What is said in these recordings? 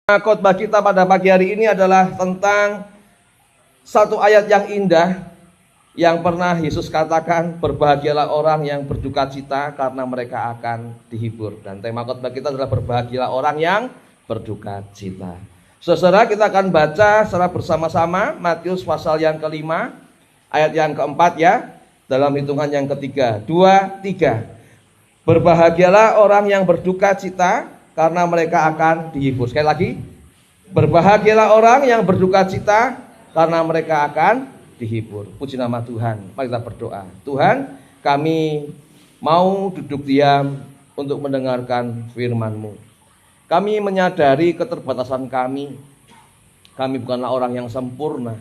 Khotbah kita pada pagi hari ini adalah tentang satu ayat yang indah yang pernah Yesus katakan, berbahagialah orang yang berduka cita karena mereka akan dihibur. Dan tema khotbah kita adalah berbahagialah orang yang berduka cita. Saudara, kita akan baca secara bersama-sama Matius pasal yang kelima, ayat yang keempat ya, dalam hitungan yang ketiga. 2, 3. Berbahagialah orang yang berduka cita karena mereka akan dihibur. Sekali lagi, berbahagialah orang yang berduka cita karena mereka akan dihibur. Puji nama Tuhan. Mari kita berdoa. Tuhan, kami mau duduk diam untuk mendengarkan firman-Mu. Kami menyadari keterbatasan kami. Kami bukanlah orang yang sempurna.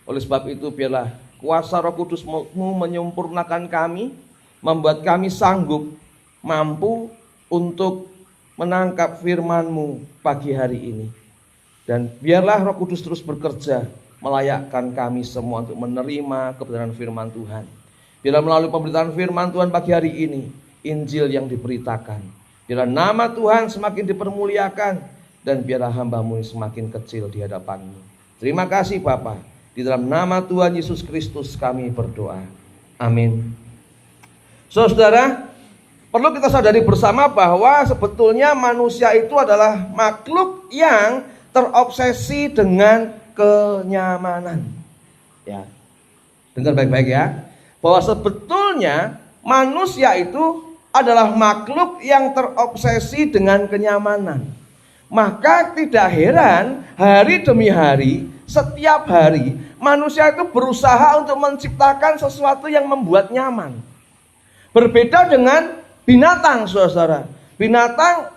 Oleh sebab itu biarlah kuasa Roh Kudus-Mu menyempurnakan kami, membuat kami sanggup, mampu untuk menangkap firman-Mu pagi hari ini. Dan biarlah Roh Kudus terus bekerja, melayakkan kami semua untuk menerima kebenaran firman Tuhan. Biarlah melalui pemberitaan firman Tuhan pagi hari ini, Injil yang diberitakan. Biarlah nama Tuhan semakin dipermuliakan, dan biarlah hamba-Mu semakin kecil di hadapan-Mu. Terima kasih Bapa. Di dalam nama Tuhan Yesus Kristus kami berdoa. Amin. Saudara, perlu kita sadari bersama bahwa sebetulnya manusia itu adalah makhluk yang terobsesi dengan kenyamanan. Ya, dengar baik-baik ya, bahwa sebetulnya manusia itu adalah makhluk yang terobsesi dengan kenyamanan. Maka tidak heran hari demi hari, setiap hari manusia itu berusaha untuk menciptakan sesuatu yang membuat nyaman. Berbeda dengan binatang, saudara. Binatang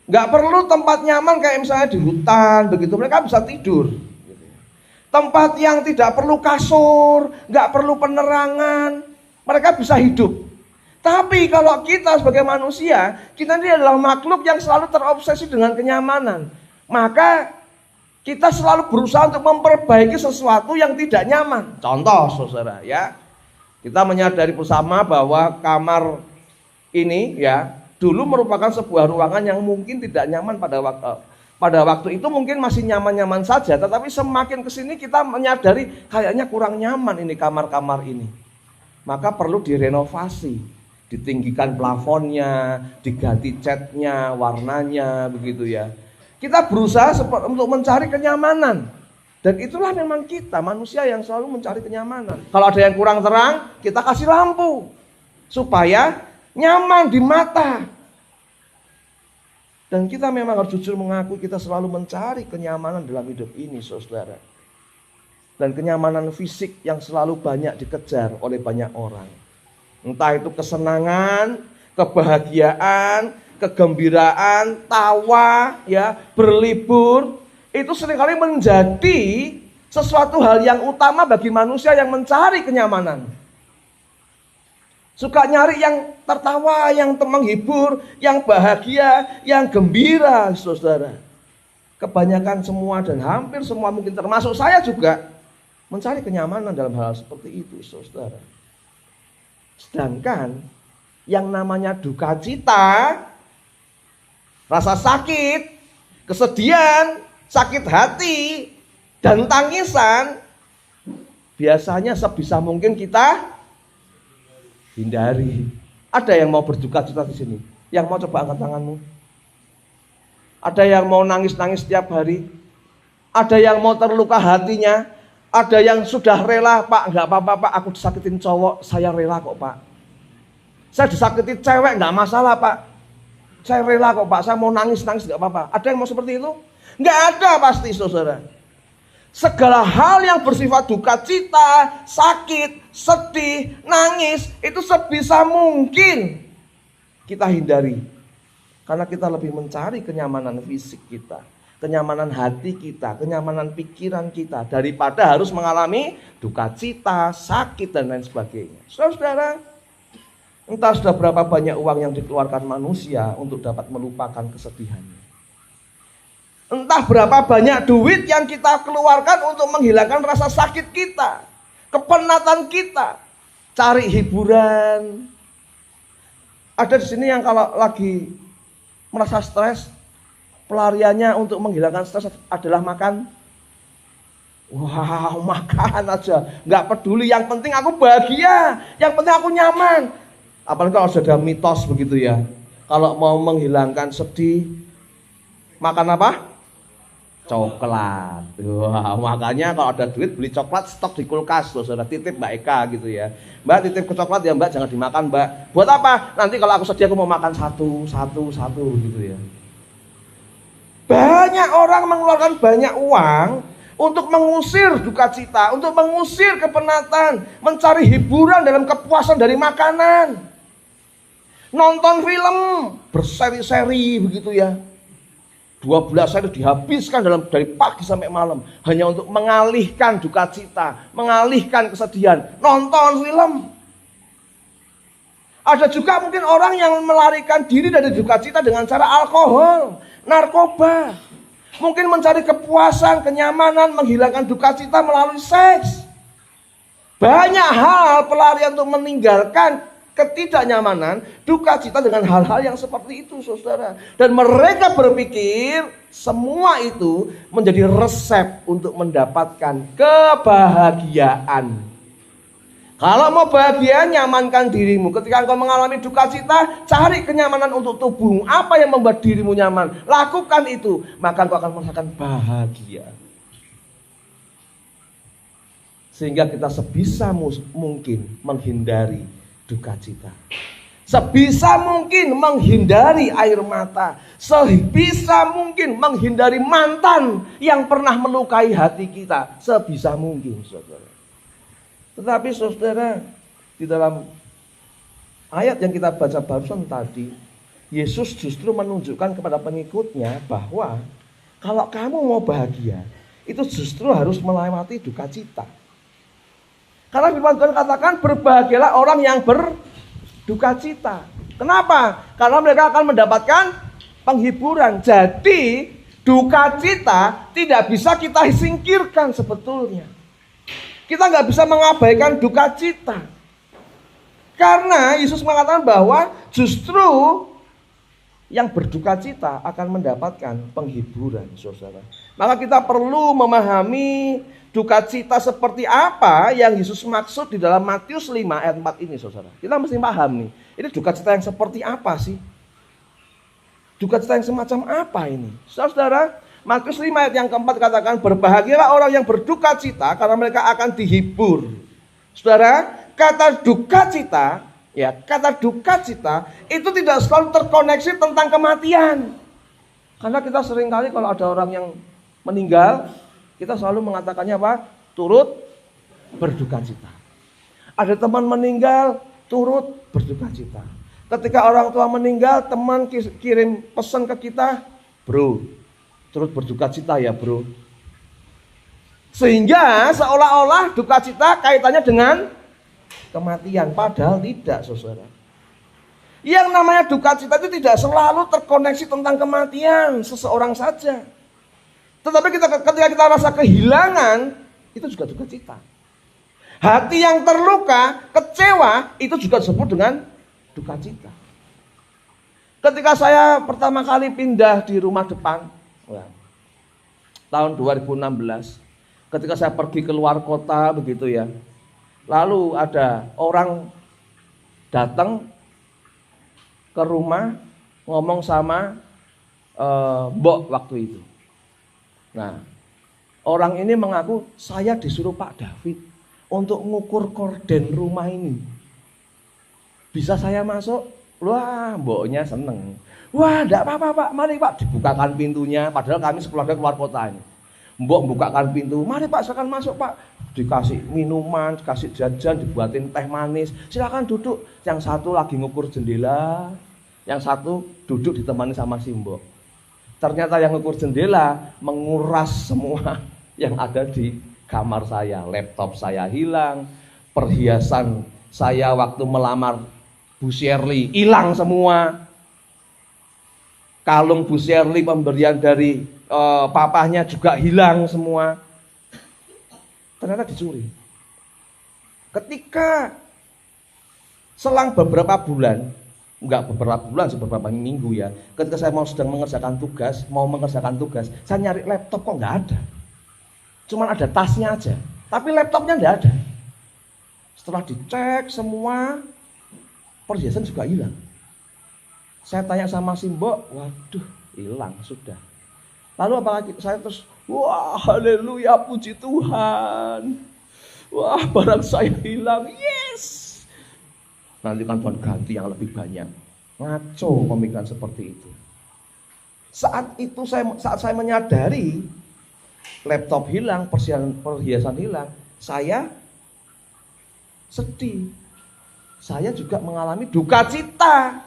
nggak perlu tempat nyaman kayak misalnya di hutan begitu, mereka bisa tidur. Tempat yang tidak perlu kasur, nggak perlu penerangan, mereka bisa hidup. Tapi kalau kita sebagai manusia, kita ini adalah makhluk yang selalu terobsesi dengan kenyamanan. Maka kita selalu berusaha untuk memperbaiki sesuatu yang tidak nyaman. Contoh, saudara, ya, kita menyadari bersama bahwa kamar ini ya dulu merupakan sebuah ruangan yang mungkin tidak nyaman pada waktu itu mungkin masih nyaman-nyaman saja, tetapi semakin kesini kita menyadari kayaknya kurang nyaman ini kamar-kamar ini. Maka perlu direnovasi, ditinggikan plafonnya, diganti catnya, warnanya begitu ya. Kita berusaha untuk mencari kenyamanan. Dan itulah memang kita manusia yang selalu mencari kenyamanan. Kalau ada yang kurang terang, kita kasih lampu supaya nyaman di mata. Dan kita memang harus jujur mengaku kita selalu mencari kenyamanan dalam hidup ini, saudara. Dan kenyamanan fisik yang selalu banyak dikejar oleh banyak orang. Entah itu kesenangan, kebahagiaan, kegembiraan, tawa, ya, berlibur, itu seringkali menjadi sesuatu hal yang utama bagi manusia yang mencari kenyamanan. Suka nyari yang tertawa, yang menghibur, yang bahagia, yang gembira, saudara. Kebanyakan semua dan hampir semua mungkin termasuk saya juga mencari kenyamanan dalam hal seperti itu, saudara. Sedangkan yang namanya duka cita, rasa sakit, kesedihan, sakit hati, dan tangisan biasanya sebisa mungkin kita hindari. Ada yang mau berduka cita di sini? Yang mau coba angkat tanganmu? Ada yang mau nangis-nangis setiap hari? Ada yang mau terluka hatinya? Ada yang sudah rela, Pak, nggak apa-apa Pak, aku disakitin cowok, saya rela kok Pak. Saya disakiti cewek, nggak masalah Pak. Saya rela kok Pak, saya mau nangis-nangis nggak apa-apa. Ada yang mau seperti itu? Nggak ada pasti, saudara. Segala hal yang bersifat duka cita, sakit, sedih, nangis, itu sebisa mungkin kita hindari. Karena kita lebih mencari kenyamanan fisik kita, kenyamanan hati kita, kenyamanan pikiran kita, daripada harus mengalami duka cita, sakit, dan lain sebagainya. Saudara, entah sudah berapa banyak uang yang dikeluarkan manusia untuk dapat melupakan kesedihannya. Entah berapa banyak duit yang kita keluarkan untuk menghilangkan rasa sakit kita, kepenatan kita, cari hiburan. Ada di sini yang kalau lagi merasa stres, pelariannya untuk menghilangkan stres adalah makan. Wow, makan aja, nggak peduli. Yang penting aku bahagia, yang penting aku nyaman. Apalagi kalau sudah mitos begitu ya. Kalau mau menghilangkan sedih, makan apa? Coklat. Wah, makanya kalau ada duit beli coklat, stok di kulkas. Saudara titip Mbak Eka gitu ya. Mbak titip ke coklat ya Mbak, jangan dimakan Mbak. Buat apa? Nanti kalau aku sedih aku mau makan satu gitu ya. Banyak orang mengeluarkan banyak uang untuk mengusir duka cita, untuk mengusir kepenatan, mencari hiburan dalam kepuasan dari makanan. Nonton film berseri-seri begitu ya. 12 seri dihabiskan dari pagi sampai malam hanya untuk mengalihkan duka cita, mengalihkan kesedihan. Nonton film. Ada juga mungkin orang yang melarikan diri dari duka cita dengan cara alkohol, narkoba. Mungkin mencari kepuasan, kenyamanan, menghilangkan duka cita melalui seks. Banyak hal pelarian untuk meninggalkan ketidaknyamanan, duka cita dengan hal-hal yang seperti itu, saudara. Dan mereka berpikir semua itu menjadi resep untuk mendapatkan kebahagiaan. Kalau mau bahagia, nyamankan dirimu. Ketika engkau mengalami duka cita, cari kenyamanan untuk tubuhmu. Apa yang membuat dirimu nyaman? Lakukan itu, maka engkau akan merasakan bahagia. Sehingga kita sebisa mungkin menghindari duka cita. Sebisa mungkin menghindari air mata. Sebisa mungkin menghindari mantan yang pernah melukai hati kita. Sebisa mungkin, saudara. Tetapi saudara, di dalam ayat yang kita baca barusan tadi, Yesus justru menunjukkan kepada pengikutnya bahwa kalau kamu mau bahagia, itu justru harus melewati duka cita. Karena firman Tuhan katakan berbahagialah orang yang berduka cita. Kenapa? Karena mereka akan mendapatkan penghiburan. Jadi duka cita tidak bisa kita singkirkan sebetulnya. Kita nggak bisa mengabaikan duka cita. Karena Yesus mengatakan bahwa justru yang berduka cita akan mendapatkan penghiburan, saudara. Maka kita perlu memahami duka cita seperti apa yang Yesus maksud di dalam Matius 5 ayat 4 ini, saudara. Kita mesti paham nih, ini duka cita yang seperti apa sih? Duka cita yang semacam apa ini? Saudara, Matius 5 ayat yang keempat katakan, berbahagialah orang yang berduka cita karena mereka akan dihibur. Saudara, kata duka cita itu tidak selalu terkoneksi tentang kematian. Karena kita seringkali kalau ada orang yang meninggal, kita selalu mengatakannya apa? Turut berduka cita. Ada teman meninggal, turut berduka cita. Ketika orang tua meninggal, teman kirim pesan ke kita, bro, turut berduka cita ya bro. Sehingga seolah-olah duka cita kaitannya dengan kematian. Padahal tidak, saudara. Yang namanya duka cita itu tidak selalu terkoneksi tentang kematian seseorang saja. Tetapi ketika kita rasa kehilangan, itu juga duka cita. Hati yang terluka, kecewa, itu juga disebut dengan duka cita. Ketika saya pertama kali pindah di rumah depan, tahun 2016, ketika saya pergi ke luar kota begitu ya, lalu ada orang datang ke rumah ngomong sama mbok waktu itu. Nah, orang ini mengaku saya disuruh Pak David untuk ngukur korden rumah ini. Bisa saya masuk? Wah, mboknya seneng. Wah, enggak apa-apa Pak, mari Pak, dibukakan pintunya. Padahal kami sekeluarga keluar kota ini. Mbok bukakan pintu, mari Pak, silakan masuk Pak. Dikasih minuman, dikasih jajan, dibuatin teh manis. Silakan duduk. Yang satu lagi ngukur jendela, yang satu duduk ditemani sama si mbok. Ternyata yang ngukur jendela menguras semua yang ada di kamar saya. Laptop saya hilang, perhiasan saya waktu melamar Bu Shirley hilang semua. Kalung Bu Shirley pemberian dari papahnya juga hilang semua. Ternyata dicuri. Ketika selang beberapa bulan enggak beberapa bulan, beberapa minggu ya. Ketika saya sedang mengerjakan tugas, saya nyari laptop kok nggak ada. Cuman ada tasnya aja, tapi laptopnya nggak ada. Setelah dicek semua, perhiasan juga hilang. Saya tanya sama si Mbok, waduh, hilang sudah. Lalu apalagi saya terus, wah haleluya, puji Tuhan. Wah barang saya hilang, yes. Nanti kan Tuhan ganti yang lebih banyak. Ngaco pemikiran seperti itu. Saat saya menyadari laptop hilang, perhiasan hilang, saya sedih. Saya juga mengalami duka cita.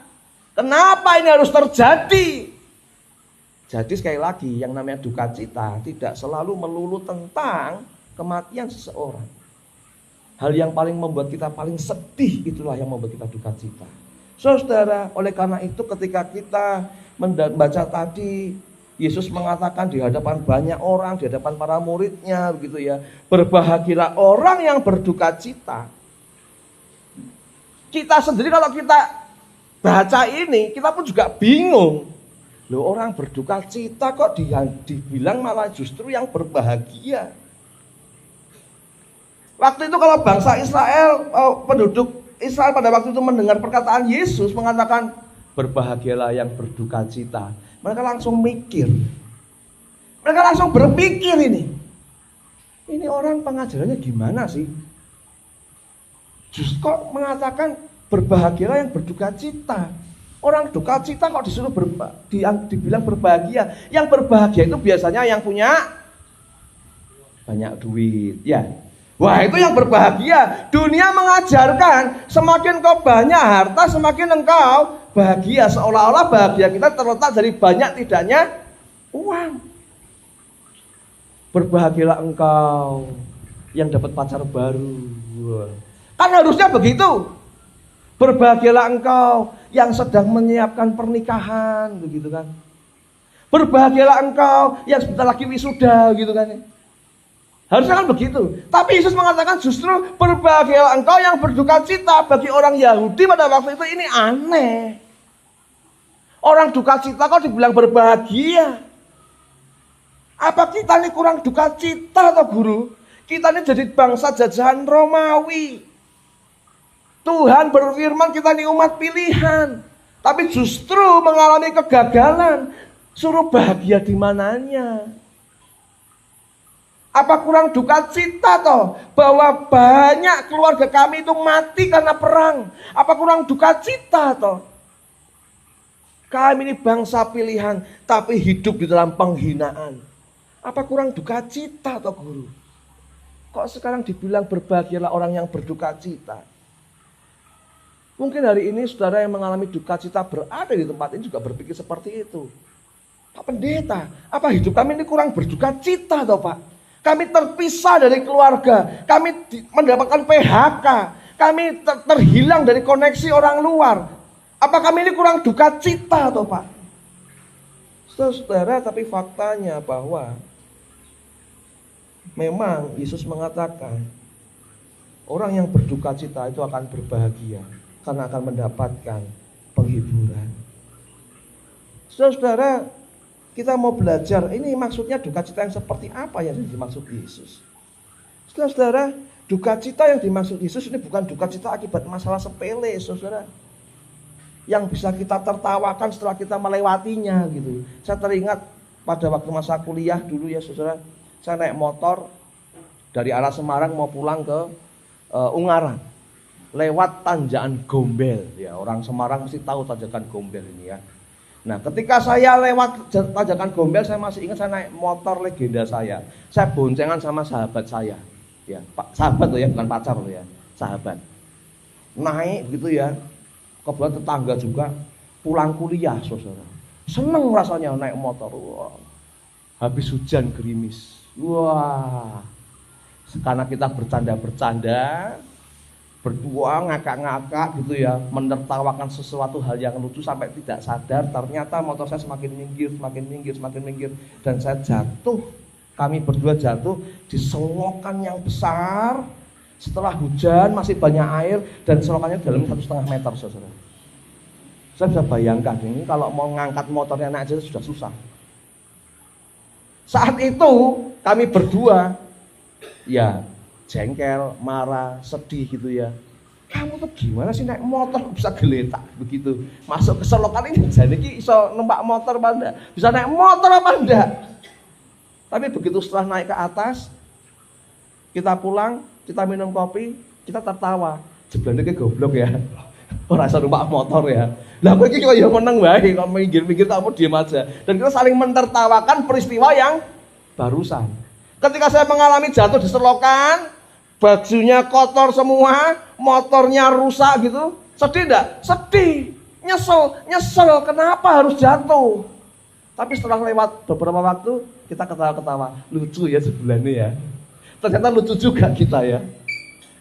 Kenapa ini harus terjadi? Jadi sekali lagi, yang namanya duka cita tidak selalu melulu tentang kematian seseorang. Hal yang paling membuat kita paling sedih itulah yang membuat kita duka cita. Saudara, oleh karena itu ketika kita membaca tadi, Yesus mengatakan di hadapan banyak orang, di hadapan para muridnya begitu ya, berbahagialah orang yang berduka cita. Kita sendiri kalau kita baca ini, kita pun juga bingung. Loh, orang berduka cita kok dibilang malah justru yang berbahagia. Waktu itu kalau bangsa Israel, penduduk Israel pada waktu itu mendengar perkataan Yesus mengatakan berbahagialah yang berduka cita, mereka langsung mikir. Mereka langsung berpikir ini orang pengajarannya gimana sih? Justru kok mengatakan berbahagialah yang berduka cita. Orang duka cita kok disuruh dibilang berbahagia. Yang berbahagia itu biasanya yang punya banyak duit, ya. Wah, itu yang berbahagia. Dunia mengajarkan semakin kau banyak harta, semakin engkau bahagia. Seolah-olah bahagia kita terletak dari banyak tidaknya uang. Berbahagialah engkau yang dapat pacar baru. Kan harusnya begitu. Berbahagialah engkau yang sedang menyiapkan pernikahan, begitu kan. Berbahagialah engkau yang sebentar lagi wisuda, gitu kan. Harusnya kan begitu. Tapi Yesus mengatakan justru berbahagialah engkau yang berduka cita. Bagi orang Yahudi pada waktu itu ini aneh. Orang duka cita kok dibilang berbahagia. Apa kita ini kurang duka cita atau guru? Kita ini jadi bangsa jajahan Romawi. Tuhan berfirman kita ini umat pilihan. Tapi justru mengalami kegagalan. Suruh bahagia di mananya? Apa kurang duka cita toh bahwa banyak keluarga kami itu mati karena perang? Apa kurang duka cita toh? Kami ini bangsa pilihan tapi hidup di dalam penghinaan. Apa kurang duka cita toh guru? Kok sekarang dibilang berbahagialah orang yang berduka cita? Mungkin hari ini saudara yang mengalami duka cita berada di tempat ini juga berpikir seperti itu. Pak Pendeta, apa hidup kami ini kurang berduka cita toh Pak? Kami terpisah dari keluarga, kami mendapatkan PHK, kami terhilang dari koneksi orang luar. Apa kami ini kurang duka cita atau Pak? Saudara, tapi faktanya bahwa memang Yesus mengatakan orang yang berduka cita itu akan berbahagia karena akan mendapatkan penghiburan. Saudara, kita mau belajar, ini maksudnya duka cita yang seperti apa yang dimaksud Yesus? Saudara, duka cita yang dimaksud Yesus ini bukan duka cita akibat masalah sepele, saudara. Yang bisa kita tertawakan setelah kita melewatinya gitu. Saya teringat pada waktu masa kuliah dulu ya saudara, saya naik motor dari arah Semarang mau pulang ke Ungaran. Lewat Tanjakan Gombel, ya orang Semarang mesti tahu Tanjakan Gombel ini ya. Nah, ketika saya lewat Tanjakan Gombel, saya masih ingat saya naik motor legenda saya. Saya boncengan sama sahabat saya. Ya, sahabat loh ya, bukan pacar loh ya, sahabat. Naik gitu ya. Kebetulan tetangga juga pulang kuliah, saudara. Seneng rasanya naik motor. Wah. Habis hujan gerimis. Wah. Karena kita bercanda-bercanda, berdua ngakak-ngakak gitu ya, menertawakan sesuatu hal yang lucu sampai tidak sadar ternyata motor saya semakin minggir dan saya jatuh. Kami berdua jatuh di selokan yang besar. Setelah hujan masih banyak air dan selokannya dalam 1,5 meter, saudara. Saya bisa bayangkan ini kalau mau ngangkat motornya anak aja sudah susah. Saat itu kami berdua ya jengkel, marah, sedih gitu ya. Kamu tuh gimana sih naik motor bisa geletak begitu? Masuk ke selokan ini jadi iso numpak motor apa enggak? Bisa naik motor apa enggak? Tapi begitu setelah naik ke atas, kita pulang, kita minum kopi, kita tertawa. Sebenarnya kayak goblok ya. Orang iso numpak motor ya. Lah kowe iki kok ya meneng wae, kok minggir-minggir kamu diam aja. Dan kita saling mentertawakan peristiwa yang barusan. Ketika saya mengalami jatuh di selokan, bajunya kotor semua, motornya rusak gitu, sedih enggak? Sedih, nyesel, kenapa harus jatuh? Tapi setelah lewat beberapa waktu, kita ketawa-ketawa, lucu ya sebulannya ya. Ternyata lucu juga kita ya.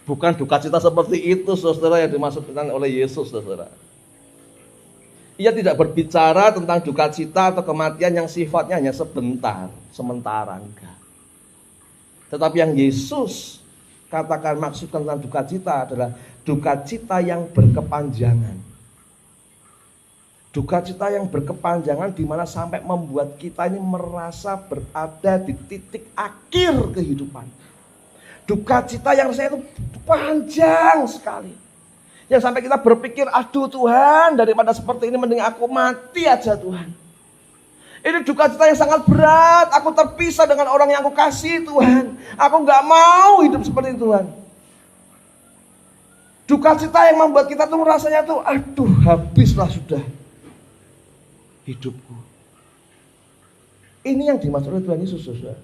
Bukan duka cita seperti itu, saudara, yang dimaksudkan oleh Yesus, saudara. Ia tidak berbicara tentang duka cita atau kematian yang sifatnya hanya sebentar, sementara, enggak. Tetapi yang Yesus katakan maksudkan tentang duka cita adalah duka cita yang berkepanjangan. Duka cita yang berkepanjangan di mana sampai membuat kita ini merasa berada di titik akhir kehidupan. Duka cita yang rasanya itu panjang sekali. Yang sampai kita berpikir, aduh Tuhan, daripada seperti ini mending aku mati aja Tuhan. Ini duka cita yang sangat berat. Aku terpisah dengan orang yang aku kasih Tuhan. Aku gak mau hidup seperti itu Tuhan. Duka cita yang membuat kita tuh rasanya tuh, aduh habislah sudah hidupku. Ini yang dimaksud oleh Tuhan Yesus, saudara.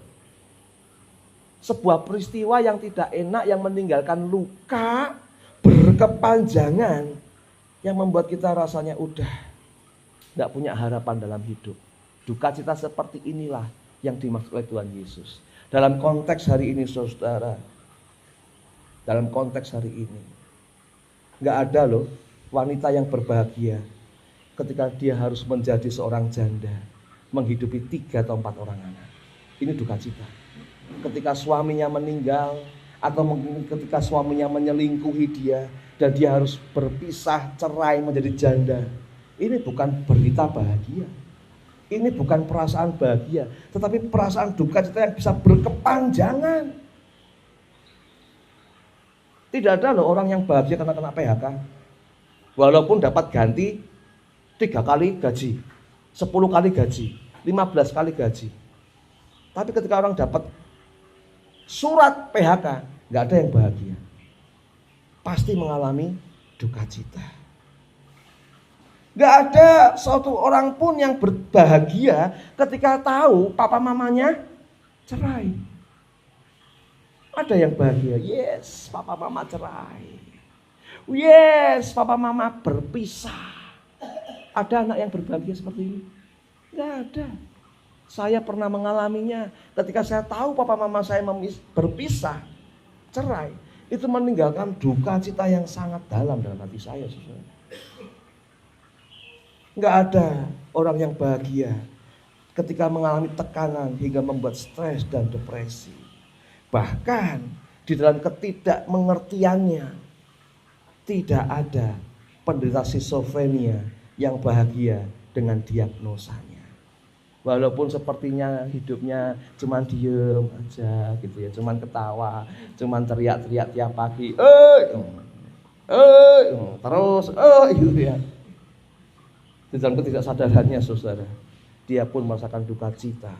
Sebuah peristiwa yang tidak enak, yang meninggalkan luka berkepanjangan, yang membuat kita rasanya udah gak punya harapan dalam hidup. Duka cita seperti inilah yang dimaksud oleh Tuhan Yesus. Dalam konteks hari ini, saudara, dalam konteks hari ini, gak ada loh wanita yang berbahagia ketika dia harus menjadi seorang janda, menghidupi 3 atau 4 orang anak. Ini duka cita. Ketika suaminya meninggal, atau mungkin ketika suaminya menyelingkuhi dia, dan dia harus berpisah, cerai, menjadi janda. Ini bukan berita bahagia. Ini bukan perasaan bahagia, tetapi perasaan duka cita yang bisa berkepanjangan. Tidak ada loh orang yang bahagia karena kena PHK. Walaupun dapat ganti 3 kali gaji, 10 kali gaji, 15 kali gaji. Tapi ketika orang dapat surat PHK, gak ada yang bahagia. Pasti mengalami duka cita. Gak ada suatu orang pun yang berbahagia ketika tahu papa mamanya cerai. Ada yang bahagia, yes, papa mama cerai. Yes, papa mama berpisah. Ada anak yang berbahagia seperti ini? Gak ada. Saya pernah mengalaminya ketika saya tahu papa mama saya berpisah, cerai. Itu meninggalkan duka cita yang sangat dalam hati saya. Gak ada orang yang bahagia ketika mengalami tekanan hingga membuat stres dan depresi. Bahkan di dalam ketidakmengertiannya, tidak ada penderita skizofrenia yang bahagia dengan diagnosanya. Walaupun sepertinya hidupnya cuman diem aja gitu ya, cuman ketawa, cuman teriak-teriak tiap pagi, terus, gitu ya. Di dalam ketidaksadarannya, saudara, dia pun merasakan duka cita.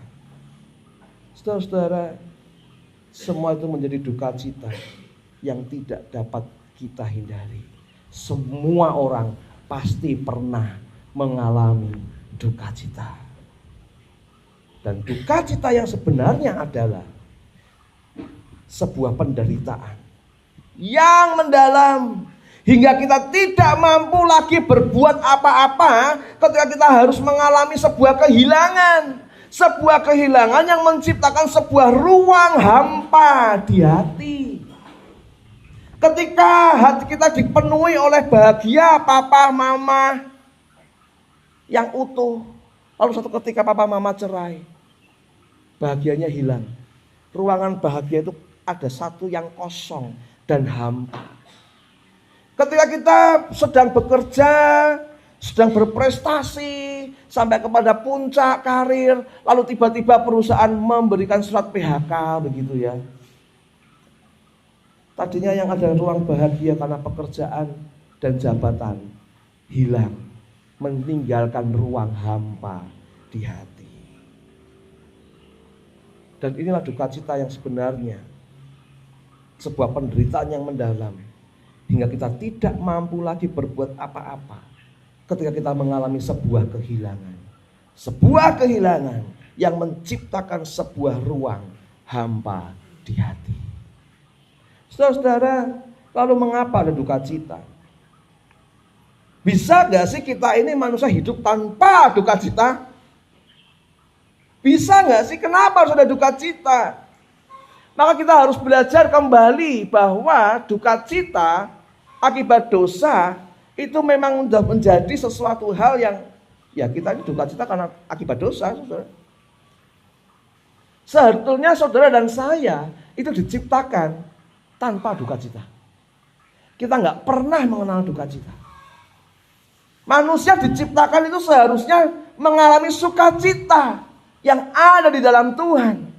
Saudara-saudara, semua itu menjadi duka cita yang tidak dapat kita hindari. Semua orang pasti pernah mengalami duka cita. Dan duka cita yang sebenarnya adalah sebuah penderitaan yang mendalam hingga kita tidak mampu lagi berbuat apa-apa ketika kita harus mengalami sebuah kehilangan. Sebuah kehilangan yang menciptakan sebuah ruang hampa di hati. Ketika hati kita dipenuhi oleh bahagia papa mama yang utuh, lalu suatu ketika papa mama cerai, bahagianya hilang. Ruangan bahagia itu ada satu yang kosong dan hampa. Ketika kita sedang bekerja, sedang berprestasi sampai kepada puncak karir, lalu tiba-tiba perusahaan memberikan surat PHK begitu ya. Tadinya yang ada ruang bahagia karena pekerjaan dan jabatan hilang, meninggalkan ruang hampa di hati. Dan inilah duka cita yang sebenarnya, sebuah penderitaan yang mendalam, hingga kita tidak mampu lagi berbuat apa-apa ketika kita mengalami sebuah kehilangan. Sebuah kehilangan yang menciptakan sebuah ruang hampa di hati. Saudara-saudara, lalu mengapa ada duka cita? Bisa gak sih kita ini manusia hidup tanpa duka cita? Bisa gak sih? Kenapa harus ada duka cita? Maka kita harus belajar kembali bahwa duka cita akibat dosa itu memang sudah menjadi sesuatu hal yang ya kita ini duka cita karena akibat dosa, saudara. Sebetulnya saudara dan saya itu diciptakan tanpa duka cita. Kita nggak pernah mengenal duka cita. Manusia diciptakan itu seharusnya mengalami sukacita yang ada di dalam Tuhan.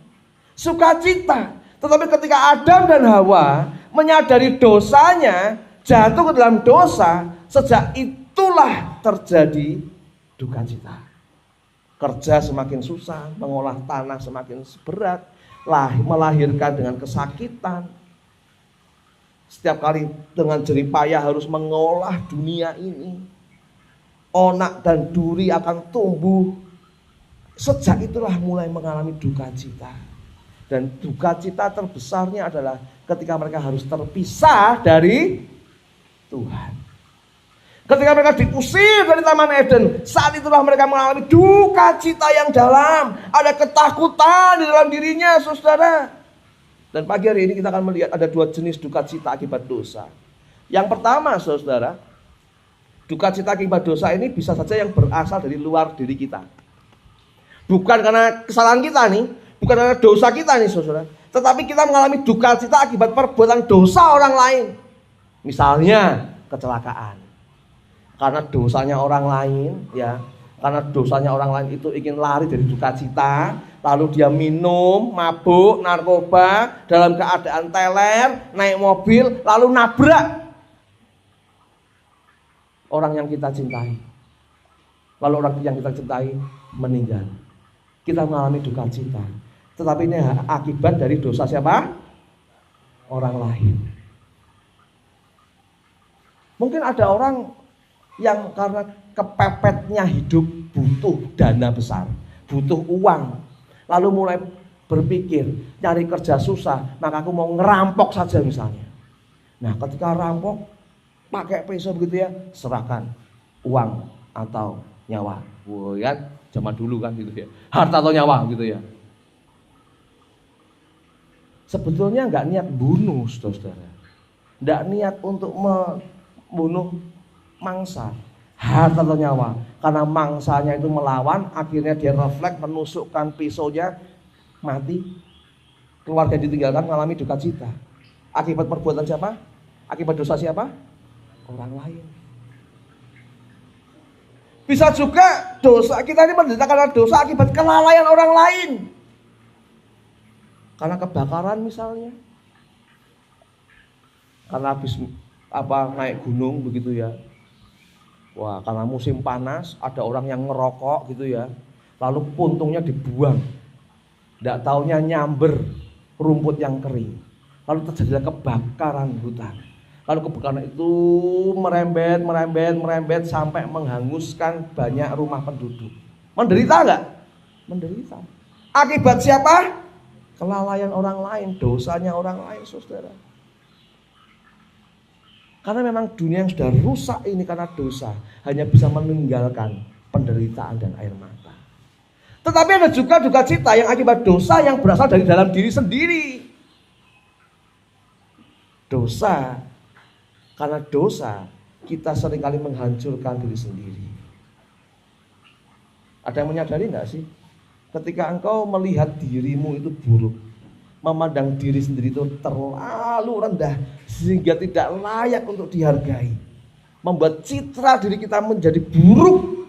Sukacita. Tetapi ketika Adam dan Hawa menyadari dosanya, jatuh ke dalam dosa, sejak itulah terjadi duka cita. Kerja semakin susah, mengolah tanah semakin berat, melahirkan dengan kesakitan. Setiap kali dengan jerih payah harus mengolah dunia ini. Onak dan duri akan tumbuh. Sejak itulah mulai mengalami duka cita. Dan duka cita terbesarnya adalah ketika mereka harus terpisah dari Tuhan. Ketika mereka diusir dari Taman Eden, saat itulah mereka mengalami duka cita yang dalam. Ada ketakutan di dalam dirinya, saudara. Dan pagi hari ini kita akan melihat ada dua jenis duka cita akibat dosa. Yang pertama, saudara, duka cita akibat dosa ini bisa saja yang berasal dari luar diri kita. Bukan karena kesalahan kita nih, bukan karena dosa kita nih, saudara. Tetapi kita mengalami duka cita akibat perbuatan dosa orang lain. Misalnya kecelakaan. Karena dosanya orang lain, ya. Karena dosanya orang lain itu ingin lari dari duka cita, lalu dia minum, mabuk, narkoba, dalam keadaan teler, naik mobil, lalu nabrak orang yang kita cintai. Lalu orang yang kita cintai meninggal. Kita mengalami duka cita. Tetapi ini akibat dari dosa siapa? Orang lain. Mungkin ada orang yang karena kepepetnya hidup butuh dana besar, butuh uang, lalu mulai berpikir nyari kerja susah, maka aku mau ngerampok saja misalnya. Nah, ketika rampok pakai pisau begitu ya, serahkan uang atau nyawa. Wah, kan zaman dulu kan gitu ya, harta atau nyawa gitu ya. Sebetulnya nggak niat bunuh, saudara. Nggak niat untuk membunuh mangsa, harta atau nyawa. Karena mangsanya itu melawan, akhirnya dia refleks menusukkan pisaunya, mati. Keluarga ditinggalkan mengalami duka cita. Akibat perbuatan siapa? Akibat dosa siapa? Orang lain. Bisa juga dosa kita ini menderita karena dosa akibat kelalaian orang lain. Karena kebakaran misalnya. Karena habis naik gunung begitu ya. Wah, karena musim panas ada orang yang ngerokok gitu ya. Lalu puntungnya dibuang. Tidak taunya nyamber rumput yang kering. Lalu terjadilah kebakaran hutan. Lalu kebakaran itu merembet sampai menghanguskan banyak rumah penduduk. Menderita enggak? Menderita. Akibat siapa? Kelalaian orang lain, dosanya orang lain, saudara. Karena memang dunia yang sudah rusak ini karena dosa hanya bisa meninggalkan penderitaan dan air mata. Tetapi ada juga duka cita yang akibat dosa yang berasal dari dalam diri sendiri. Dosa, karena dosa kita seringkali menghancurkan diri sendiri. Ada yang menyadari enggak sih? Ketika engkau melihat dirimu itu buruk, memandang diri sendiri itu terlalu rendah sehingga tidak layak untuk dihargai. membuat citra diri kita menjadi buruk,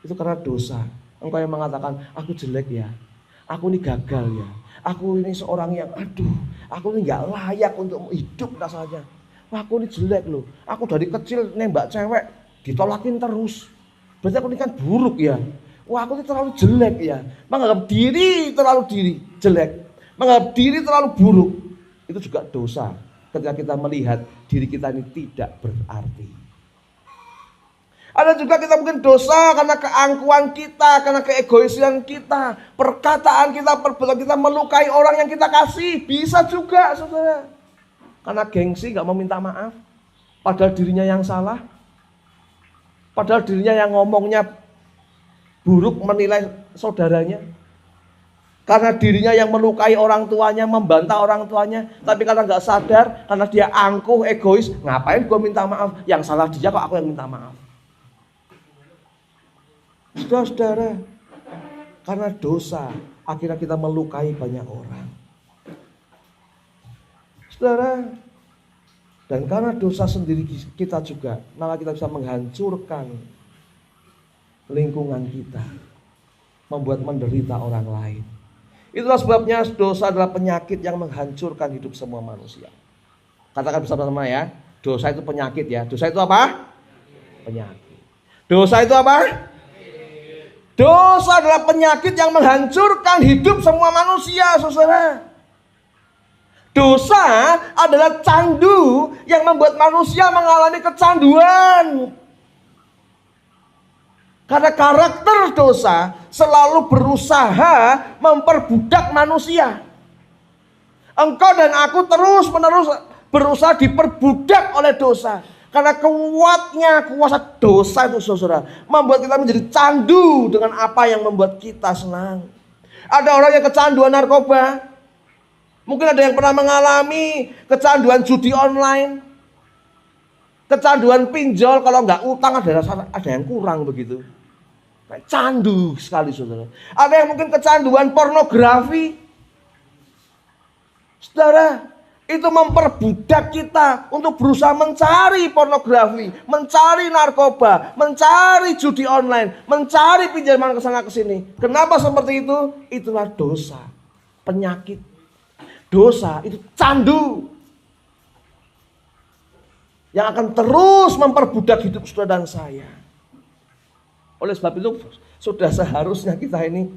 itu karena dosa. Engkau yang mengatakan, aku jelek ya, aku ini gagal ya, aku ini seorang yang aku ini gak layak untuk hidup rasanya. Wah, aku ini jelek loh, aku dari kecil nembak cewek ditolakin terus, berarti aku ini kan buruk ya. Wah, aku ini terlalu jelek ya, menganggap diri terlalu jelek, menganggap diri terlalu buruk. Itu juga dosa ketika kita melihat diri kita ini tidak berarti. Ada juga kita mungkin dosa karena keangkuhan kita, karena keegoisan kita, perkataan kita, perbuatan kita melukai orang yang kita kasih. Bisa juga, saudara. Karena gengsi gak mau minta maaf, padahal dirinya yang salah, padahal dirinya yang ngomongnya buruk menilai saudaranya. Karena dirinya yang melukai orang tuanya, membantah orang tuanya, tapi karena gak sadar, karena dia angkuh, egois, ngapain gue minta maaf? Yang salah dia kok aku yang minta maaf. Saudara-saudara, karena dosa akhirnya kita melukai banyak orang. Saudara, dan karena dosa sendiri kita juga, maka kita bisa menghancurkan lingkungan kita, membuat menderita orang lain. Itulah sebabnya dosa adalah penyakit yang menghancurkan hidup semua manusia. Katakan bersama-sama ya, dosa itu penyakit ya. Dosa itu apa? Penyakit. Dosa itu apa? Dosa adalah penyakit yang menghancurkan hidup semua manusia, saudara. Dosa adalah candu yang membuat manusia mengalami kecanduan. Karena karakter dosa selalu berusaha memperbudak manusia. Engkau dan aku terus-menerus berusaha diperbudak oleh dosa. Karena kuasa dosa itu, saudara, membuat kita menjadi candu dengan apa yang membuat kita senang. Ada orang yang kecanduan narkoba. Mungkin ada yang pernah mengalami kecanduan judi online, kecanduan pinjol. Kalau nggak utang ada yang kurang begitu. Candu sekali, saudara. Ada yang mungkin kecanduan pornografi. Saudara, itu memperbudak kita untuk berusaha mencari pornografi, mencari narkoba, mencari judi online, mencari pinjaman kesana kesini. Kenapa seperti itu? Itulah dosa, penyakit. Dosa itu candu yang akan terus memperbudak hidup saudara dan saya. Oleh sebab itu sudah seharusnya kita ini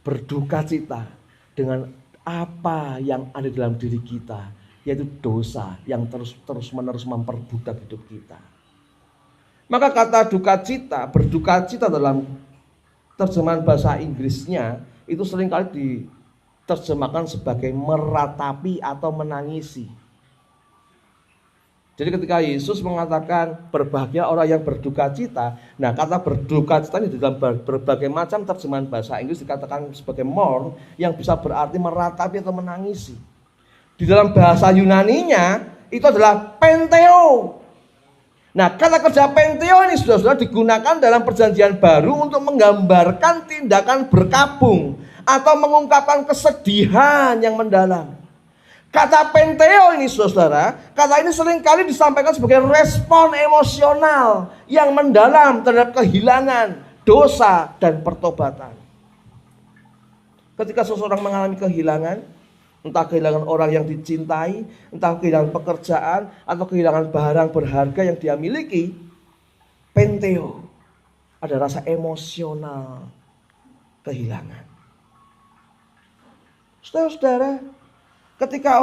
berduka cita dengan apa yang ada dalam diri kita, yaitu dosa yang terus-menerus memperbudak hidup kita. Maka kata duka cita, berduka cita dalam terjemahan bahasa Inggrisnya itu seringkali diterjemahkan sebagai meratapi atau menangisi. Jadi ketika Yesus mengatakan berbahagia orang yang berduka cita, nah kata berduka cita ini di dalam berbagai macam terjemahan bahasa Inggris dikatakan sebagai mourn, yang bisa berarti meratapi atau menangisi. Di dalam bahasa Yunaninya itu adalah penteo. Nah, kata kerja penteo ini sudah digunakan dalam perjanjian baru untuk menggambarkan tindakan berkabung atau mengungkapkan kesedihan yang mendalam. Kata penteo ini, saudara, kata ini seringkali disampaikan sebagai respon emosional yang mendalam terhadap kehilangan, dosa, dan pertobatan. Ketika seseorang mengalami kehilangan, entah kehilangan orang yang dicintai, entah kehilangan pekerjaan, atau kehilangan barang berharga yang dia miliki, penteo, ada rasa emosional kehilangan. Saudara-saudara, ketika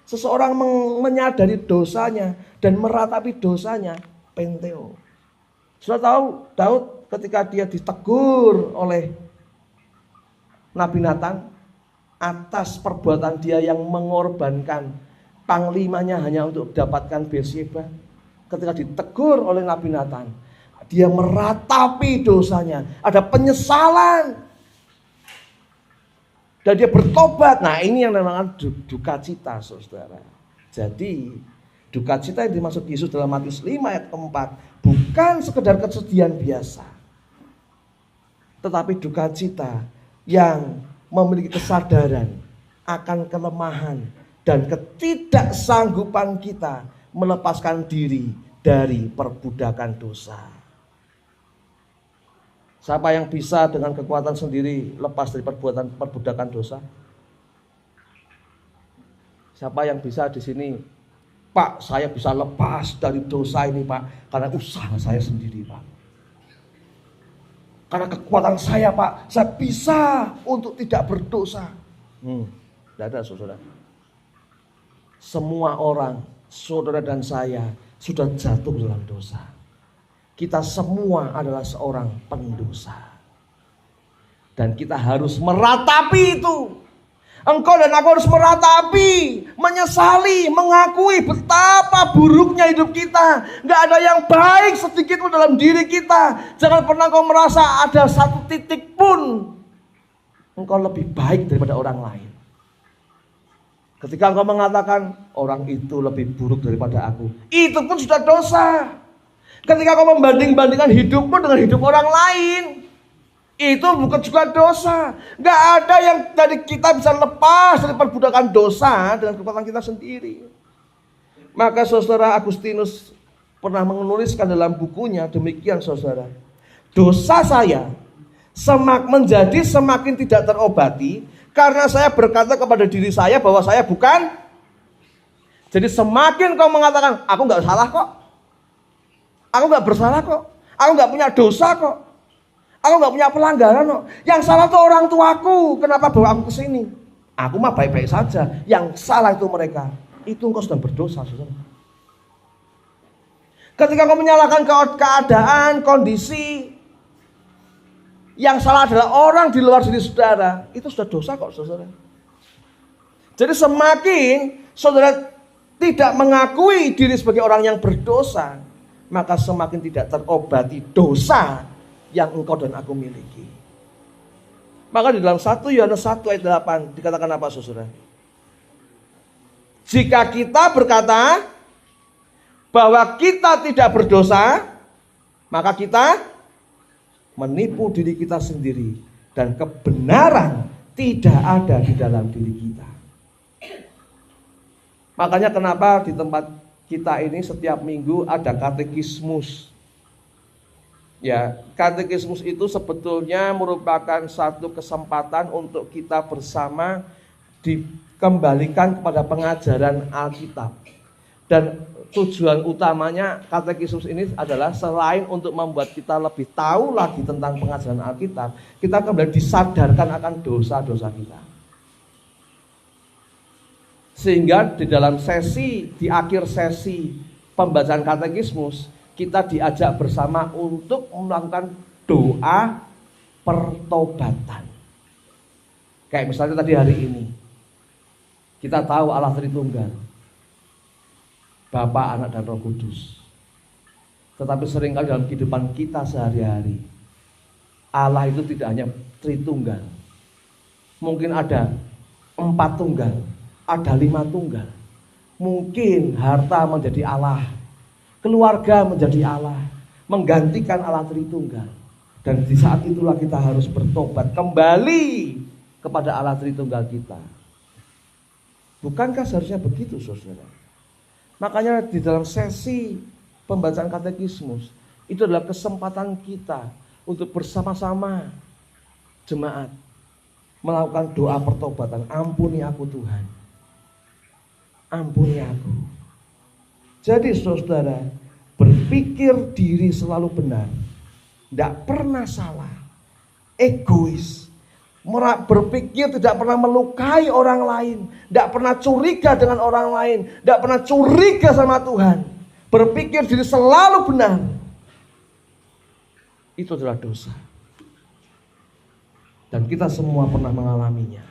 seseorang menyadari dosanya dan meratapi dosanya, penteo. Sudah tahu Daud ketika dia ditegur oleh Nabi Nathan atas perbuatan dia yang mengorbankan panglimanya hanya untuk dapatkan Bathsheba. Ketika ditegur oleh Nabi Nathan, dia meratapi dosanya, ada penyesalan. Dan dia bertobat. Nah, ini yang namanya duka cita, saudara. Jadi duka cita yang dimaksud Yesus dalam Matius 5 ayat 4 bukan sekedar kesedihan biasa, tetapi duka cita yang memiliki kesadaran akan kelemahan dan ketidaksanggupan kita melepaskan diri dari perbudakan dosa. Siapa yang bisa dengan kekuatan sendiri lepas dari perbudakan dosa? Siapa yang bisa di sini? Pak, saya bisa lepas dari dosa ini, Pak, karena usaha saya sendiri, Pak. Karena kekuatan saya, Pak, saya bisa untuk tidak berdosa. Tidak ada, saudara. Semua orang, saudara dan saya, sudah jatuh dalam dosa. Kita semua adalah seorang pendosa. Dan kita harus meratapi itu. Engkau dan aku harus meratapi, menyesali, mengakui betapa buruknya hidup kita. Gak ada yang baik sedikit pun dalam diri kita. Jangan pernah kau merasa ada satu titik pun engkau lebih baik daripada orang lain. Ketika engkau mengatakan orang itu lebih buruk daripada aku, itu pun sudah dosa. Ketika kau membanding-bandingkan hidupmu dengan hidup orang lain, itu bukan juga dosa. Gak ada yang dari kita bisa lepas dari perbudakan dosa dengan kekuatan kita sendiri. Maka saudara Agustinus pernah menuliskan dalam bukunya demikian, saudara. Dosa saya menjadi semakin tidak terobati karena saya berkata kepada diri saya bahwa saya bukan. Jadi semakin kau mengatakan aku gak salah kok, aku gak bersalah kok, aku gak punya dosa kok, aku gak punya pelanggaran kok. Yang salah tuh orang tuaku, kenapa bawa aku ke sini? Aku mah baik-baik saja. Yang salah itu mereka. Itu engkau sedang berdosa, saudara. Ketika kau menyalahkan keadaan, kondisi, yang salah adalah orang di luar diri saudara, itu sudah dosa kok, saudara. Jadi semakin saudara tidak mengakui diri sebagai orang yang berdosa, maka semakin tidak terobati dosa yang engkau dan aku miliki. Maka di dalam 1 Yohanes 1 ayat 8 dikatakan apa, saudara? Jika kita berkata bahwa kita tidak berdosa, maka kita menipu diri kita sendiri dan kebenaran tidak ada di dalam diri kita. Makanya kenapa di tempat kita ini setiap minggu ada katekismus. Ya, katekismus itu sebetulnya merupakan satu kesempatan untuk kita bersama dikembalikan kepada pengajaran Alkitab. Dan tujuan utamanya katekismus ini adalah selain untuk membuat kita lebih tahu lagi tentang pengajaran Alkitab, kita kembali disadarkan akan dosa-dosa kita. Sehingga di akhir sesi pembacaan katekismus, kita diajak bersama untuk melakukan doa pertobatan. Kayak misalnya tadi hari ini, kita tahu Allah Tritunggal, Bapa, Anak, dan Roh Kudus. Tetapi seringkali dalam kehidupan kita sehari-hari, Allah itu tidak hanya Tritunggal. Mungkin ada 4 tunggal, ada 5 tunggal. Mungkin harta menjadi Allah, keluarga menjadi Allah, menggantikan Allah Tritunggal. Dan di saat itulah kita harus bertobat kembali kepada Allah Tritunggal kita. Bukankah seharusnya begitu, saudara? Makanya di dalam sesi pembacaan katekismus itu adalah kesempatan kita untuk bersama-sama jemaat melakukan doa pertobatan. Ampuni aku Tuhan, ampuni aku. Jadi saudara, berpikir diri selalu benar, tidak pernah salah, egois, berpikir tidak pernah melukai orang lain, tidak pernah curiga dengan orang lain, tidak pernah curiga sama Tuhan, berpikir diri selalu benar, itu adalah dosa. Dan kita semua pernah mengalaminya.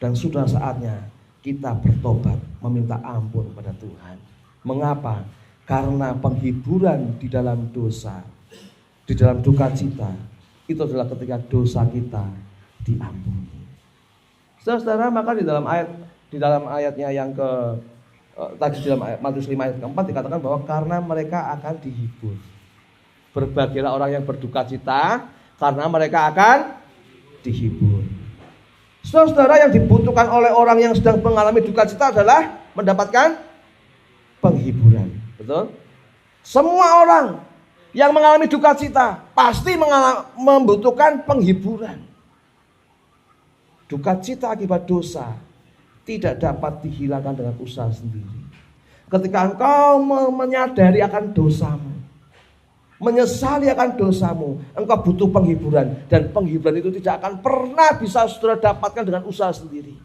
Dan sudah saatnya kita bertobat, meminta ampun kepada Tuhan. Mengapa? Karena penghiburan di dalam dosa, di dalam duka cita, itu adalah ketika dosa kita diampuni. Saudara, maka di dalam ayatnya yang tadi dalam Matius 5 ayat keempat dikatakan bahwa karena mereka akan dihibur. Berbahagialah orang yang berduka cita, karena mereka akan dihibur. Saudara, yang dibutuhkan oleh orang yang sedang mengalami duka cita adalah mendapatkan penghiburan. Betul? Semua orang yang mengalami duka cita pasti membutuhkan penghiburan. Duka cita akibat dosa tidak dapat dihilangkan dengan usaha sendiri. Ketika engkau menyadari akan dosamu, menyesali akan dosamu, engkau butuh penghiburan. Dan penghiburan itu tidak akan pernah bisa saudara dapatkan dengan usaha sendiri.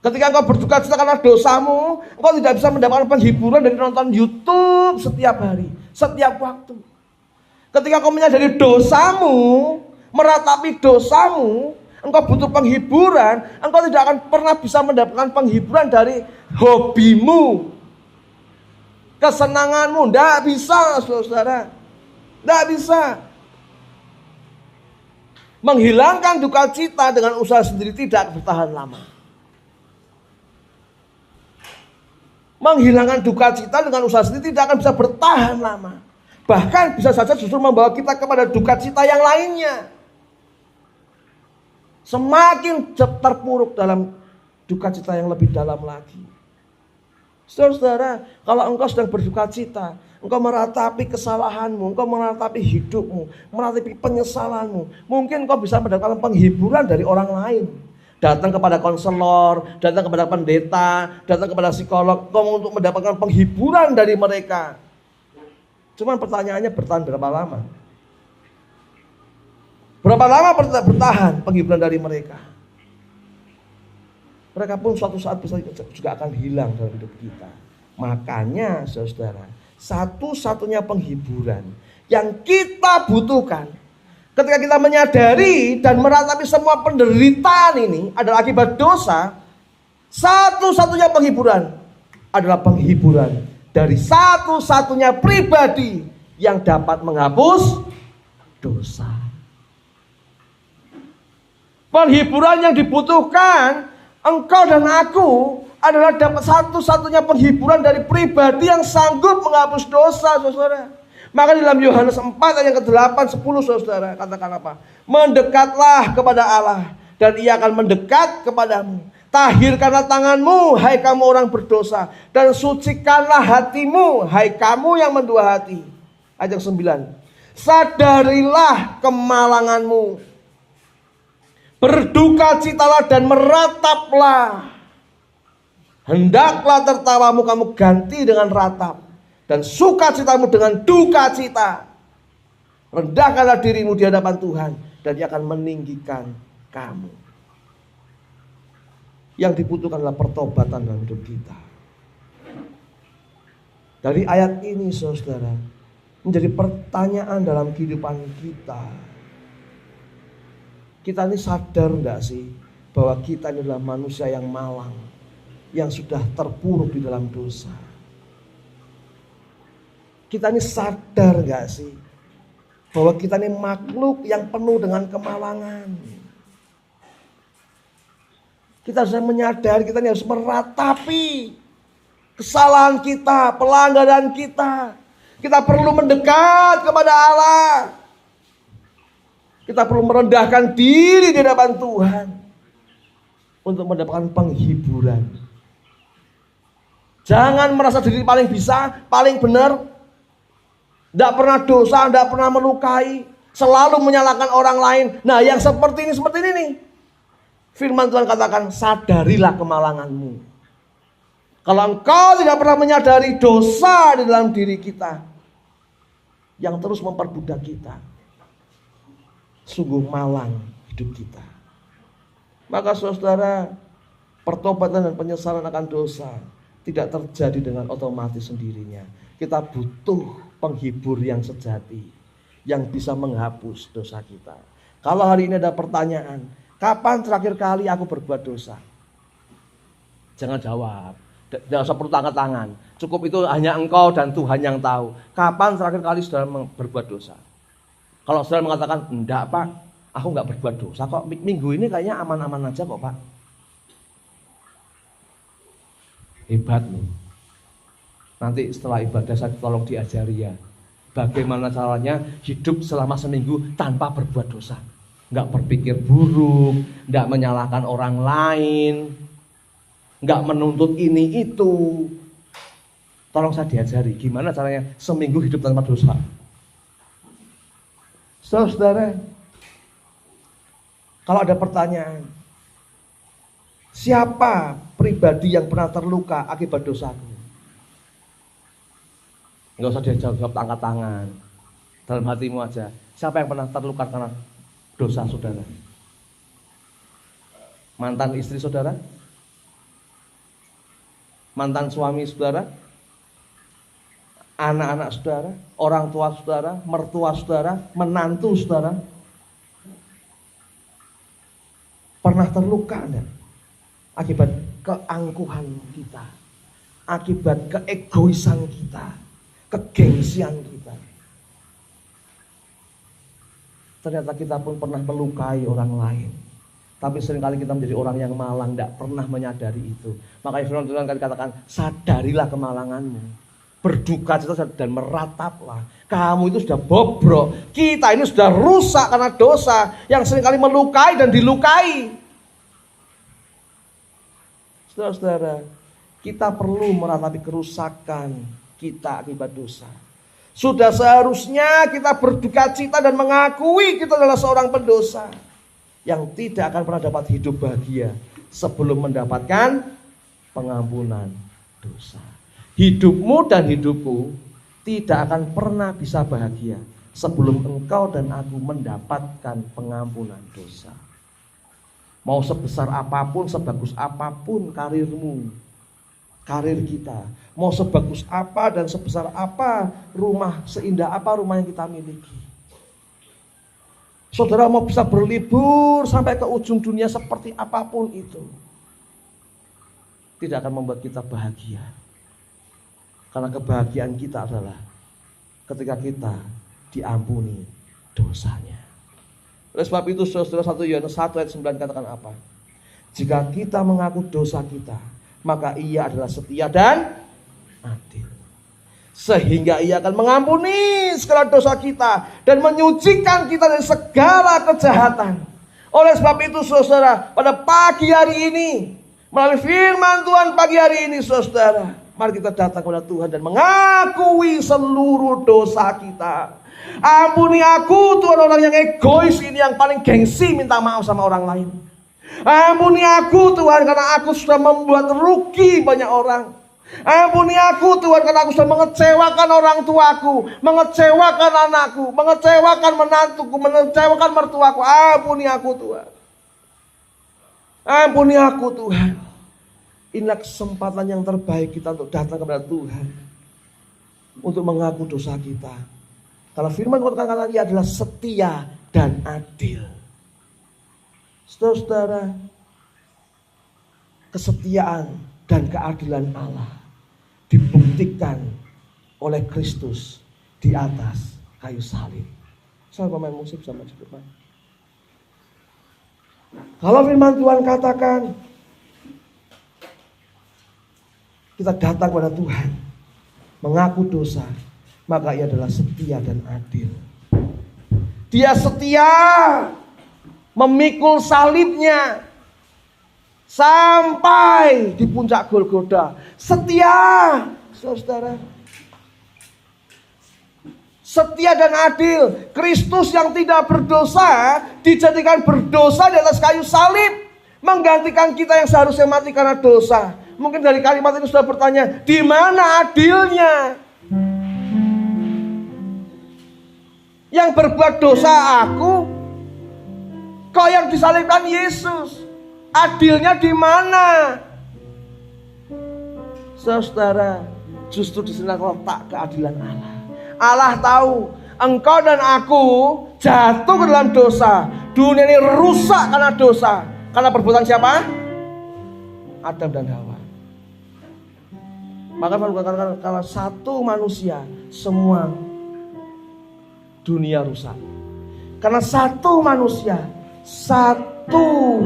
Ketika engkau berduka cita karena dosamu, engkau tidak bisa mendapatkan penghiburan dari nonton YouTube setiap hari, setiap waktu. Ketika engkau menyadari dosamu, meratapi dosamu, engkau butuh penghiburan, engkau tidak akan pernah bisa mendapatkan penghiburan dari hobimu, kesenanganmu. Tidak bisa, saudara. Tidak bisa. Menghilangkan duka cita dengan usaha sendiri tidak bertahan lama. Menghilangkan duka cita dengan usaha sendiri tidak akan bisa bertahan lama. Bahkan bisa saja justru membawa kita kepada duka cita yang lainnya. Semakin terpuruk dalam duka cita yang lebih dalam lagi. Saudara, kalau engkau sedang berduka cita, engkau meratapi kesalahanmu, engkau meratapi hidupmu, meratapi penyesalanmu, mungkin engkau bisa mendapatkan penghiburan dari orang lain. Datang kepada konselor, datang kepada pendeta, datang kepada psikolog, untuk mendapatkan penghiburan dari mereka. Cuman pertanyaannya bertahan berapa lama? Berapa lama bertahan penghiburan dari mereka? Mereka pun suatu saat bisa juga akan hilang dalam hidup kita. Makanya saudara, satu-satunya penghiburan yang kita butuhkan ketika kita menyadari dan meratapi semua penderitaan ini adalah akibat dosa, satu-satunya penghiburan adalah penghiburan dari satu-satunya pribadi yang dapat menghapus dosa. Penghiburan yang dibutuhkan engkau dan aku adalah dapat satu-satunya penghiburan dari pribadi yang sanggup menghapus dosa, saudara. Maka dalam Yohanes 4 ayat ke-8, 10 saudara katakan apa? Mendekatlah kepada Allah dan Ia akan mendekat kepadamu. Tahirkanlah tanganmu, hai kamu orang berdosa, dan sucikanlah hatimu, hai kamu yang mendua hati. Ayat 9. Sadarilah kemalanganmu, berduka citalah dan merataplah. Hendaklah tertawamu kamu ganti dengan ratap, dan sukacitamu dengan duka cita. Rendahkanlah dirimu di hadapan Tuhan, dan Ia akan meninggikan kamu. Yang dibutuhkan adalah pertobatan dalam hidup kita. Dari ayat ini saudara, menjadi pertanyaan dalam kehidupan kita. Kita ini sadar enggak sih bahwa kita ini adalah manusia yang malang, yang sudah terpuruk di dalam dosa. Kita ini sadar gak sih bahwa kita ini makhluk yang penuh dengan kemalangan. Kita harus menyadari, kita ini harus meratapi kesalahan kita, pelanggaran kita. Kita perlu mendekat kepada Allah. Kita perlu merendahkan diri di hadapan Tuhan untuk mendapatkan penghiburan. Jangan merasa diri paling bisa, paling benar. Tidak pernah dosa, tidak pernah melukai, selalu menyalahkan orang lain. Nah, yang seperti ini nih. Firman Tuhan katakan, sadarilah kemalanganmu. Kalau engkau tidak pernah menyadari dosa di dalam diri kita yang terus memperbudak kita, sungguh malang hidup kita. Maka saudara, pertobatan dan penyesalan akan dosa tidak terjadi dengan otomatis sendirinya. Kita butuh penghibur yang sejati, yang bisa menghapus dosa kita. Kalau hari ini ada pertanyaan, kapan terakhir kali aku berbuat dosa? Jangan jawab, jangan usah perlu angkat tangan. Cukup itu hanya engkau dan Tuhan yang tahu. Kapan terakhir kali saudara berbuat dosa? Kalau saudara mengatakan, enggak Pak, aku enggak berbuat dosa kok, minggu ini kayaknya aman-aman aja kok Pak. Hebat loh. Nanti setelah ibadah saya tolong diajari ya, bagaimana caranya hidup selama seminggu tanpa berbuat dosa. Enggak berpikir buruk, enggak menyalahkan orang lain, enggak menuntut ini itu. Tolong saya diajari gimana caranya seminggu hidup tanpa dosa. Saudara, kalau ada pertanyaan, siapa pribadi yang pernah terluka akibat dosaku? Enggak usah dijawab angkat tangan. Dalam hatimu aja. Siapa yang pernah terluka karena dosa saudara? Mantan istri saudara? Mantan suami saudara? Anak-anak saudara? Orang tua saudara? Mertua saudara? Menantu saudara? Pernah terluka enggak? Akibat keangkuhan kita, akibat keegoisan kita, kegengsian kita. Ternyata kita pun pernah melukai orang lain. Tapi seringkali kita menjadi orang yang malang, tidak pernah menyadari itu. Makanya firman Tuhan katakan, sadarilah kemalanganmu, berduka cita dan merataplah. Kamu itu sudah bobrok, kita ini sudah rusak karena dosa yang seringkali melukai dan dilukai. Saudara-saudara, kita perlu meratapi kerusakan kita akibat dosa. Sudah seharusnya kita berduka cita dan mengakui kita adalah seorang pendosa yang tidak akan pernah dapat hidup bahagia sebelum mendapatkan pengampunan dosa. Hidupmu dan hidupku tidak akan pernah bisa bahagia sebelum engkau dan aku mendapatkan pengampunan dosa. Mau sebesar apapun, sebagus apapun karirmu, karir kita, mau sebagus apa dan sebesar apa rumah, seindah apa rumah yang kita miliki. Saudara mau bisa berlibur sampai ke ujung dunia seperti apapun itu, tidak akan membuat kita bahagia. Karena kebahagiaan kita adalah ketika kita diampuni dosanya. Oleh sebab itu saudara, 1 Yohanes 1 ayat 9 katakan apa? Jika kita mengaku dosa kita, maka ia adalah setia dan adil, sehingga ia akan mengampuni segala dosa kita dan menyucikan kita dari segala kejahatan. Oleh sebab itu saudara, pada pagi hari ini, melalui firman Tuhan pagi hari ini saudara, mari kita datang kepada Tuhan dan mengakui seluruh dosa kita. Ampuni aku Tuhan, orang yang egois ini, yang paling gengsi minta maaf sama orang lain. Ampuni aku Tuhan, karena aku sudah membuat rugi banyak orang. Ampuni aku Tuhan, karena aku sudah mengecewakan orang tuaku, mengecewakan anakku, mengecewakan menantuku, mengecewakan mertuaku. Ampuni aku Tuhan. Ampuni aku Tuhan. Inilah kesempatan yang terbaik kita untuk datang kepada Tuhan, untuk mengaku dosa kita. Kalau firman Tuhan katakan ia adalah setia dan adil. Saudara-saudara, kesetiaan dan keadilan Allah dibuktikan oleh Kristus di atas kayu salib. Saya pemain musik sama di depan. Kalau firman Tuhan katakan kita datang kepada Tuhan mengaku dosa, maka ia adalah setia dan adil. Dia setia memikul salibnya sampai di puncak Golgota. Setia, saudara. Setia dan adil. Kristus yang tidak berdosa dijadikan berdosa di atas kayu salib, menggantikan kita yang seharusnya mati karena dosa. Mungkin dari kalimat itu sudah bertanya, di mana adilnya? Yang berbuat dosa aku, kok yang disalibkan Yesus? Adilnya di mana? Saudara, justru di sini letak keadilan Allah. Allah tahu engkau dan aku jatuh ke dalam dosa. Dunia ini rusak karena dosa. Karena perbuatan siapa? Adam dan Hawa. Maka kalau satu manusia, semua dunia rusak. Karena satu manusia, satu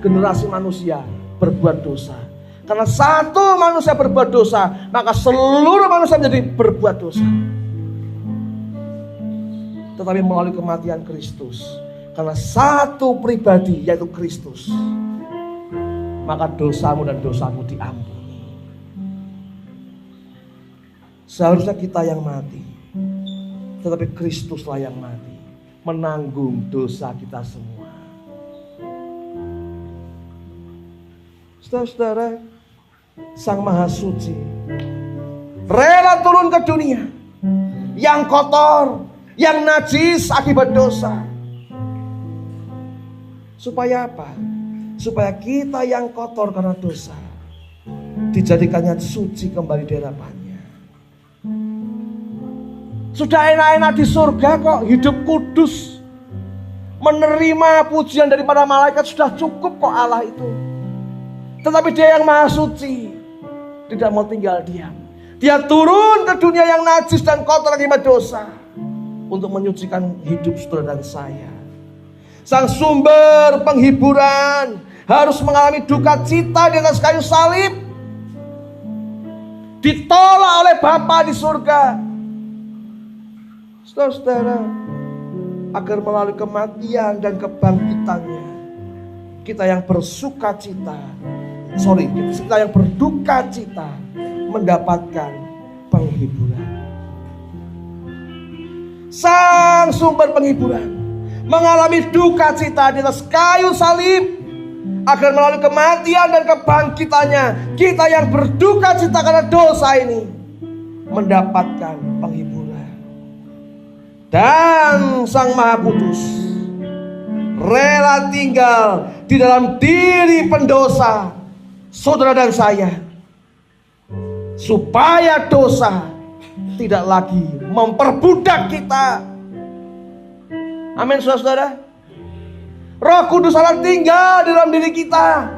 generasi manusia berbuat dosa. Karena satu manusia berbuat dosa, maka seluruh manusia menjadi berbuat dosa. Tetapi melalui kematian Kristus, karena satu pribadi yaitu Kristus, maka dosamu dan dosaku diampuni. Seharusnya kita yang mati, tetapi Kristuslah yang mati, menanggung dosa kita semua. Saudara-saudara, Sang Maha Suci rela turun ke dunia yang kotor, yang najis akibat dosa. Supaya apa? Supaya kita yang kotor karena dosa dijadikannya suci kembali di hadapannya. Sudah enak-enak di surga kok, hidup kudus, menerima pujian daripada malaikat, sudah cukup kok Allah itu. Tetapi Dia yang Maha Suci tidak mau tinggal diam. Dia turun ke dunia yang najis dan kotor akibat dosa untuk menyucikan hidup saudara dan saya. Sang sumber penghiburan harus mengalami duka cita di atas kayu salib, ditolak oleh Bapa di surga. Saudara-saudara, agar melalui kematian dan kebangkitannya, kita yang bersuka cita, kita yang berduka cita mendapatkan penghiburan. Sang sumber penghiburan mengalami duka cita di atas kayu salib, agar melalui kematian dan kebangkitannya, kita yang berduka cita karena dosa ini mendapatkan penghiburan. Dan Sang Maha Kudus rela tinggal di dalam diri pendosa, saudara dan saya, supaya dosa tidak lagi memperbudak kita. Amin, saudara-saudara. Roh Kudus Allah tinggal di dalam diri kita.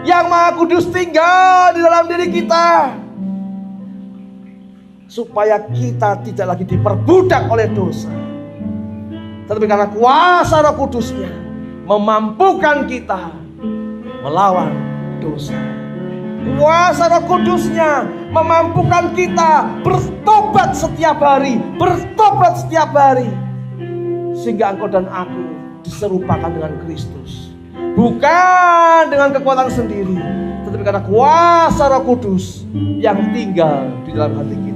Yang Maha Kudus tinggal di dalam diri kita, supaya kita tidak lagi diperbudak oleh dosa, tetapi karena kuasa Roh Kudusnya memampukan kita melawan dosa. Kuasa Roh Kudusnya memampukan kita bertobat setiap hari, sehingga engkau dan aku diserupakan dengan Kristus, bukan dengan kekuatan sendiri, tetapi karena kuasa Roh Kudus yang tinggal di dalam hati kita.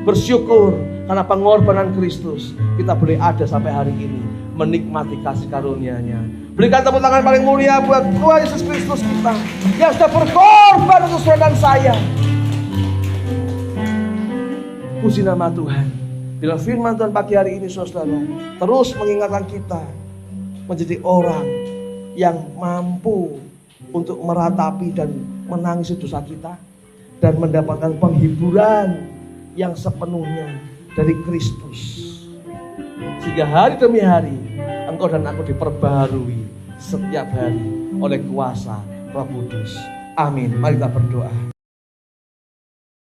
Bersyukur karena pengorbanan Kristus, kita boleh ada sampai hari ini, menikmati kasih karunia-Nya. Berikan tepuk tangan paling mulia buat Tuhan Yesus Kristus kita, yang sudah berkorban untuk saudara dan saya. Puji nama Tuhan. Bila firman Tuhan pagi hari ini, saudara, terus mengingatkan kita menjadi orang yang mampu untuk meratapi dan menangisi dosa kita, dan mendapatkan penghiburan yang sepenuhnya dari Kristus, sehingga hari demi hari engkau dan aku diperbaharui setiap hari oleh kuasa Roh Kudus. Amin. Mari kita berdoa.